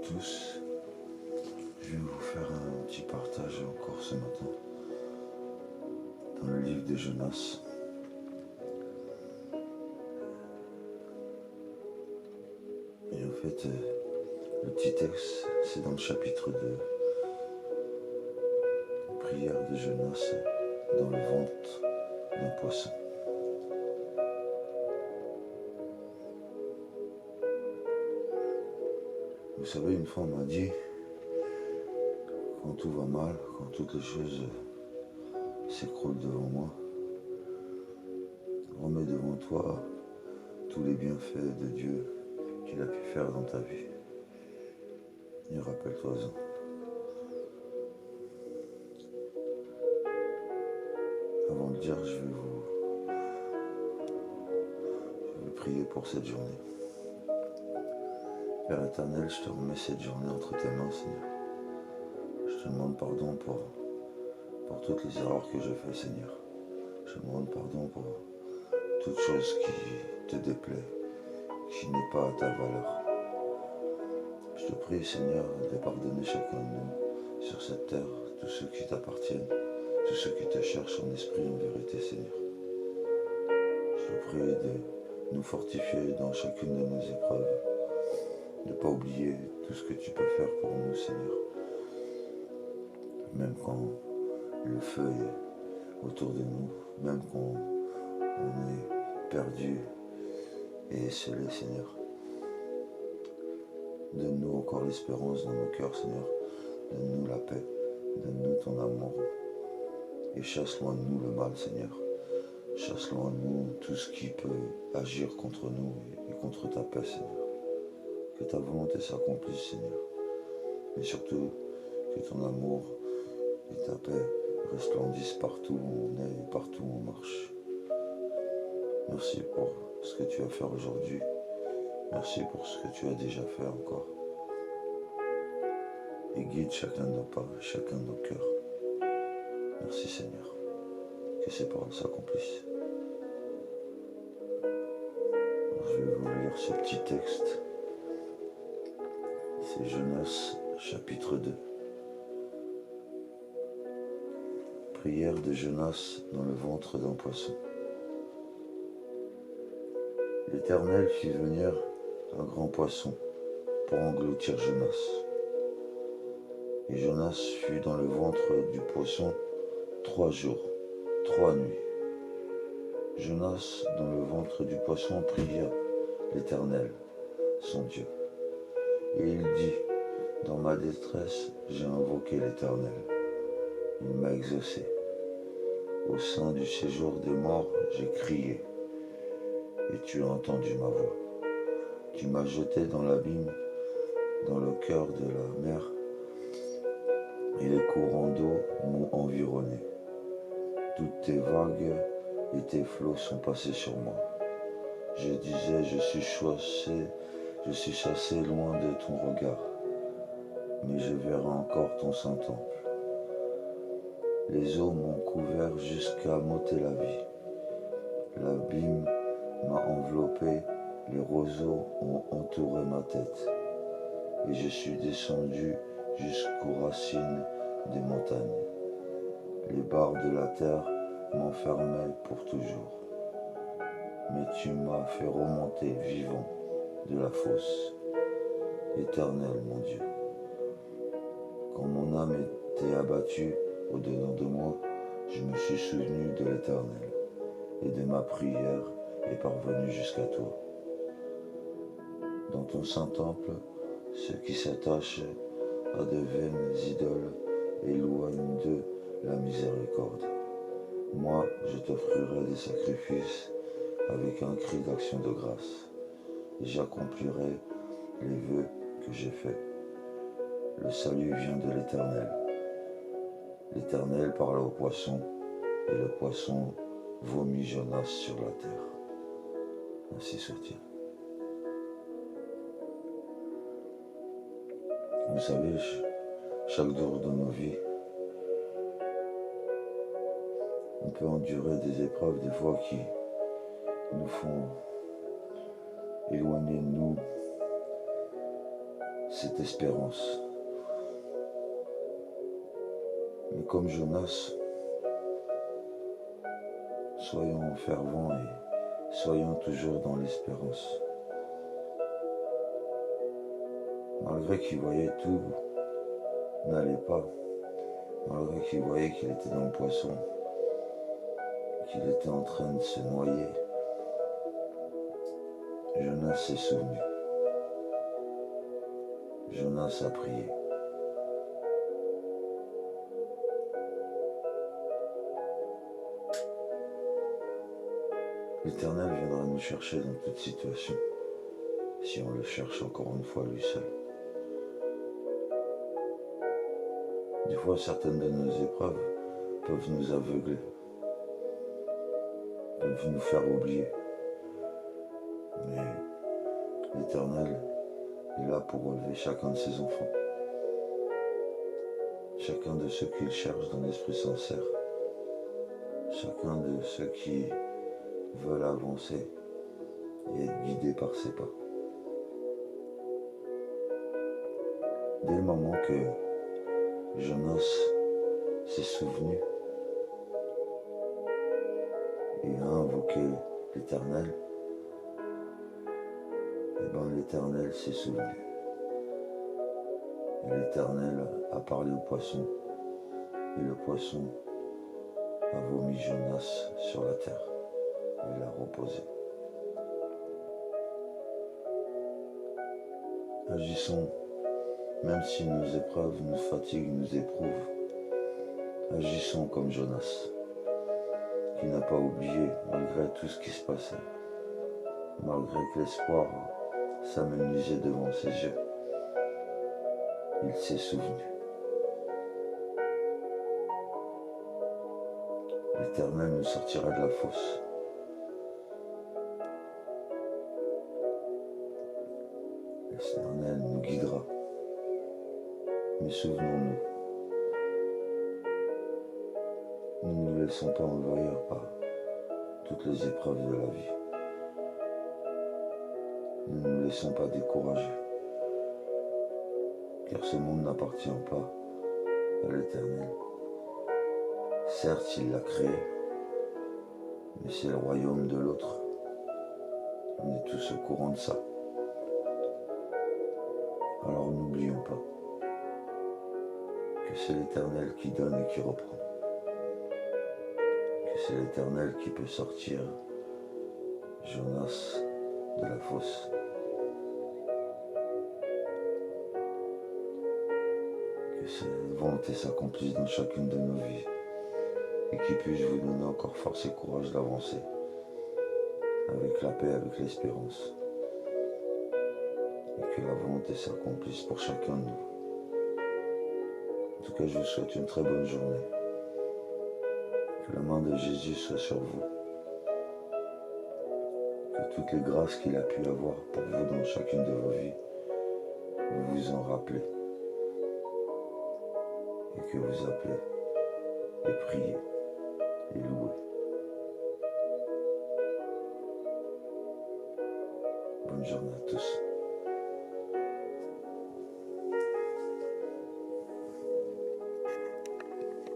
tous, je vais vous faire un petit partage encore ce matin dans le livre de Jonas. Et en fait, le petit texte, c'est dans le chapitre 2, prière de Jonas dans le ventre d'un poisson. Vous savez, une fois on m'a dit, quand tout va mal, quand toutes les choses s'écroulent devant moi, remets devant toi tous les bienfaits de Dieu qu'il a pu faire dans ta vie. Et rappelle-toi-en. Avant de dire, je vais prier pour cette journée. Père éternel, je te remets cette journée entre tes mains, Seigneur. Je te demande pardon pour toutes les erreurs que j'ai faites, Seigneur. Je te demande pardon pour toute chose qui te déplaît, qui n'est pas à ta valeur. Je te prie, Seigneur, de pardonner chacun de nous sur cette terre, tous ceux qui t'appartiennent, tous ceux qui te cherchent en esprit et en vérité, Seigneur. Je te prie de nous fortifier dans chacune de nos épreuves, de ne pas oublier tout ce que tu peux faire pour nous, Seigneur. Même quand le feu est autour de nous, même quand on est perdu et esselé, Seigneur. Donne-nous encore l'espérance dans nos cœurs, Seigneur. Donne-nous la paix, donne-nous ton amour. Et chasse loin de nous le mal, Seigneur. Chasse loin de nous tout ce qui peut agir contre nous et contre ta paix, Seigneur. Que ta volonté s'accomplisse, Seigneur. Mais surtout, que ton amour et ta paix resplendissent partout où on est et partout où on marche. Merci pour ce que tu as fait aujourd'hui. Merci pour ce que tu as déjà fait encore. Et guide chacun de nos pas, chacun de nos cœurs. Merci Seigneur. Que ces paroles s'accomplissent. Je vais vous lire ce petit texte. C'est Jonas, chapitre 2. Prière de Jonas dans le ventre d'un poisson. L'Éternel fit venir un grand poisson pour engloutir Jonas. Et Jonas fut dans le ventre du poisson 3 jours, 3 nuits. Jonas, dans le ventre du poisson, pria l'Éternel, son Dieu. Et il dit, dans ma détresse, j'ai invoqué l'Éternel. Il m'a exaucé. Au sein du séjour des morts, j'ai crié, et tu as entendu ma voix. Tu m'as jeté dans l'abîme, dans le cœur de la mer, et les courants d'eau m'ont environné. Toutes tes vagues et tes flots sont passés sur moi. Je disais, je suis chassé loin de ton regard, mais je verrai encore ton saint temple. Les eaux m'ont couvert jusqu'à m'ôter la vie. L'abîme m'a enveloppé, les roseaux ont entouré ma tête. Et je suis descendu jusqu'aux racines des montagnes. Les barres de la terre m'enfermaient pour toujours. Mais tu m'as fait remonter vivant de la fosse. Éternel, mon Dieu. Quand mon âme était abattue au-dedans de moi, je me suis souvenu de l'Éternel, et de ma prière est parvenue jusqu'à toi. Dans ton saint temple, ceux qui s'attachent à de vaines idoles éloignent d'eux la miséricorde. Moi, je t'offrirai des sacrifices avec un cri d'action de grâce, et j'accomplirai les vœux que j'ai faits. Le salut vient de l'Éternel. L'Éternel parla au poisson, et le poisson vomit Jonas sur la terre. Ainsi soit-il. Vous savez, chaque jour de nos vies, on peut endurer des épreuves des fois qui nous font éloigner de nous cette espérance. Mais comme Jonas, soyons fervents et soyons toujours dans l'espérance. Malgré qu'il voyait tout n'allait pas, malgré qu'il voyait qu'il était dans le poisson, qu'il était en train de se noyer, Jonas s'est souvenu. Jonas a prié. L'Éternel viendra nous chercher dans toute situation, si on le cherche encore une fois lui seul. Des fois, certaines de nos épreuves peuvent nous aveugler, peuvent nous faire oublier. Mais l'Éternel est là pour relever chacun de ses enfants, chacun de ceux qu'il cherche dans l'esprit sincère, chacun de ceux qui veulent avancer et être guidés par ses pas. Dès le moment que Jonas s'est souvenu et a invoqué l'Éternel, et bien l'Éternel s'est souvenu. Et l'Éternel a parlé au poisson, et le poisson a vomi Jonas sur la terre. Il l'a reposé. Agissons, même si nos épreuves nous fatiguent, nous éprouvent. Agissons comme Jonas, qui n'a pas oublié, malgré tout ce qui se passait, malgré que l'espoir s'amenuisait devant ses yeux. Il s'est souvenu. L'Éternel nous sortira de la fosse. L'Éternel nous guidera. Mais souvenons-nous, nous ne nous laissons pas envahir par toutes les épreuves de la vie. Nous ne nous laissons pas décourager, car ce monde n'appartient pas à l'Éternel. Certes, il l'a créé, mais c'est le royaume de l'autre. On est tous au courant de ça. Alors n'oublions pas que c'est l'Éternel qui donne et qui reprend. Que c'est l'Éternel qui peut sortir Jonas de la fosse. Que cette volonté s'accomplisse dans chacune de nos vies et qu'il puisse vous donner encore force et courage d'avancer avec la paix, avec l'espérance. Et que la volonté s'accomplisse pour chacun de nous. En tout cas, je vous souhaite une très bonne journée. Que la main de Jésus soit sur vous. Que toutes les grâces qu'il a pu avoir pour vous dans chacune de vos vies, vous vous en rappelez. Et que vous appelez et priez et louez. Bonne journée à tous.